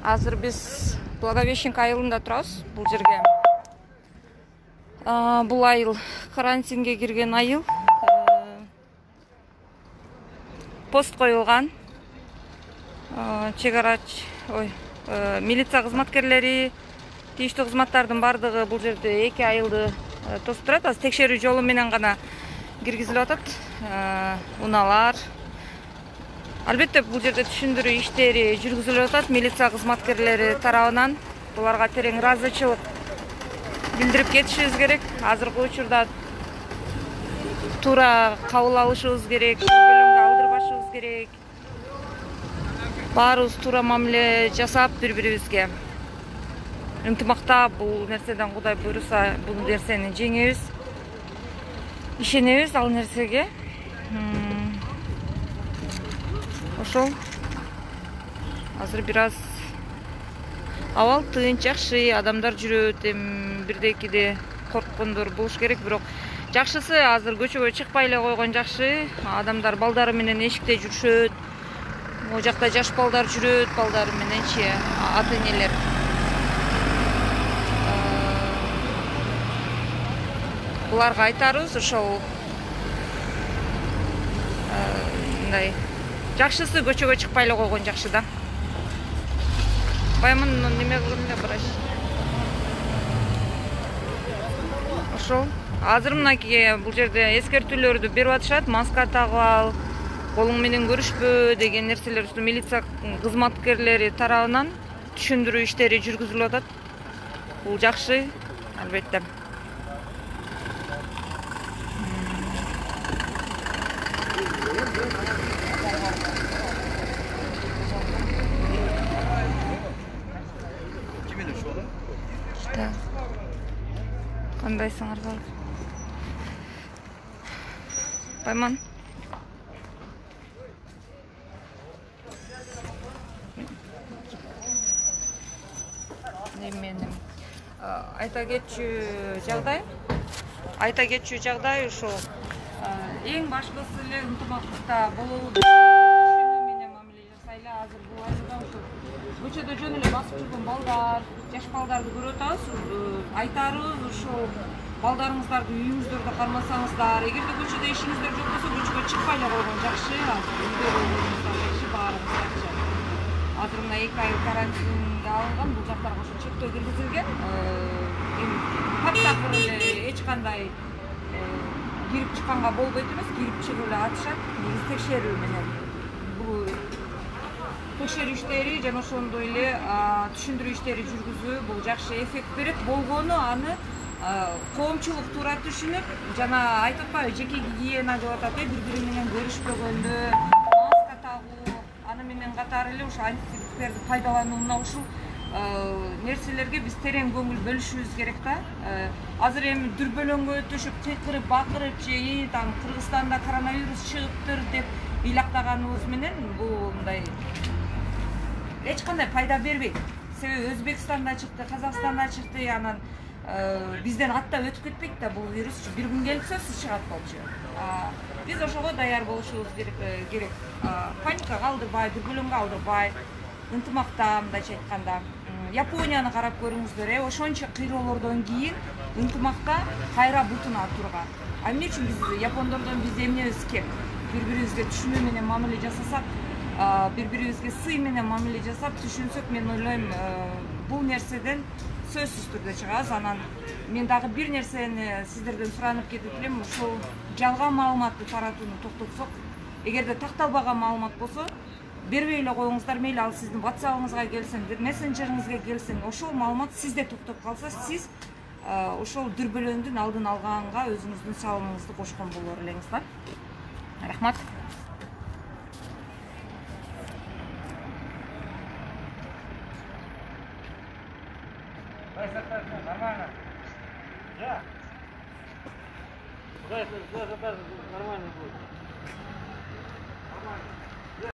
Азыр биз Благовещенка айылында турабыз. Бул жерге бул айыл карантинге кирген айыл. Пост коюлган. Милиция кызматкерлери, тийиштүү кызматтардын бардыгы бул жерде 2 айылды тосуп турат. Азыр текшерүү жолу менен гана киргизилип атат. Унаалар. Албетте бул жерде түшүндүрүү иштери жүргүзүлүп атат. Милиция кызматкерлери тарабынан буларга терең ыраазычылык билдирип кетишибиз керек. Азыркы учурда туура кабыл алышыбыз керек, бөлүмгө алдырбашыбыз керек. Баарыбыз туура мамиле жасап бири-бирибизге ынтымактап бул нерседен Кудай буйруса бул нерсени жеңебиз. Ишенебиз ал нерсеге. Ошол азыр бир аз абал тынч, жакшы, адамдар жүрөт, бирде-экиде корккондор болуш керек, бирок жакшысы азыр көчөгө чыкпай эле койгон жакшы. Адамдар балдары менен эшикте жүрүшөт. Могу жакта жаш балдар жүрөт, балдары мененчи ата-энелер. Буларга айтарыбыз ошол мындай жакшысы көчөгө чыкпай эле койгон жакшы да. Баймын неме кылган эле браш. Ошол азыр мынакей бул жерде эскертүүлөрдү берип атышат. Маска тагып ал, колуң менен көрүшпө деген нерселер милиция кызматкерлери тарабынан түшүндүрүү иштери жүргүзүлүп атат. Бул жакшы, албетте. Кандайсыңар бар? Байман. Айта кетчү жагдай ушул эң башкысы эле ынтымактыкта болобу түшүнүү менен мамиле жасайлы. Азыр бул айылда ушул көчөдө жөн эле басып жүргөн балдар, жаш балдарды көрүп атабыз. Айтарыбыз ушул балдарыңыздарды үйүңүздөрдө кармасаңыздар, эгерде көчөдө ишиңиздер жок болсо көчөгө чыкпай эле койгон жакшы. Азыр үйдө болгонуңуздар жакшы, баарыбыз жакшы. Азыр мына 2 ай карантинге алынган, бул жактарга ошо чектөө киргизилген. Таптакыр эле эч кандай кирип чыкканга болбойт эмес, кирип чыгып эле атышат. Негизи текшерүү менен бул текшерүү иштери жана ошондой эле түшүндүрүү иштери жүргүзүү бул жакшы эффект берет. Болгону аны коомчулук туура түшүнүп, жана айтып атпайбы, жеке гигиена деп атат, бири-бири менен көрүшпөгөндө маска тагуу, аны менен катары эле ошо антисептиктерди пайдалануу, мына ушул нерселерге биз терең көңүл бөлүшүбүз керек да. Азыр эми дүрбөлөңгө өтүшүп, кыйкырып, бакырыпчы, там Кыргызстанда коронавирус чыгыптыр деп ыйлактаганыбыз менен бул мындай эч кандай пайда бербейт. Себеби Өзбекстанда чыкты, Казакстанда чыкты, анан бизден аттап өтүп кетпейт да бул вирус. Бир күн келип сөзсүз чыгат болчу. Биз ошого даяр болушубуз керек. Паника калтырбай, дүрбөлөңгө алдырбай, ынтымакта, мындайча айтканда, Японияны карап көрүңүздөр. Ошончо кыйроолордон кийин ынтымакта кайра бутуна турган. Эмне үчүн биз япондордон биз эмнебиз кем? Бири-бирибизге түшүнүү менен мамиле жасасак, бири-бирибизге сый менен мамиле жасап түшүнсөк, мен ойлойм, бул нерседен сөзсүз түрдө чыгабыз. Анан мен дагы бир нерсени сиздерден суранып кетип элем, ушул жалган маалыматты таратууну токтотсок, эгерде такталбаган маалымат болсо, бербей эле коюңуздар, мейли ал сиздин WhatsApp-ыңызга келсин, мессенджериңизге келсин, ошол маалымат сизде токтоп калса, сиз ошол дүрбөлөңдүн алдын алганга өзүңүздүн салымыңызды кошкон болор элеңиз да. Рахмат. Нормально. Да. Нормально будет.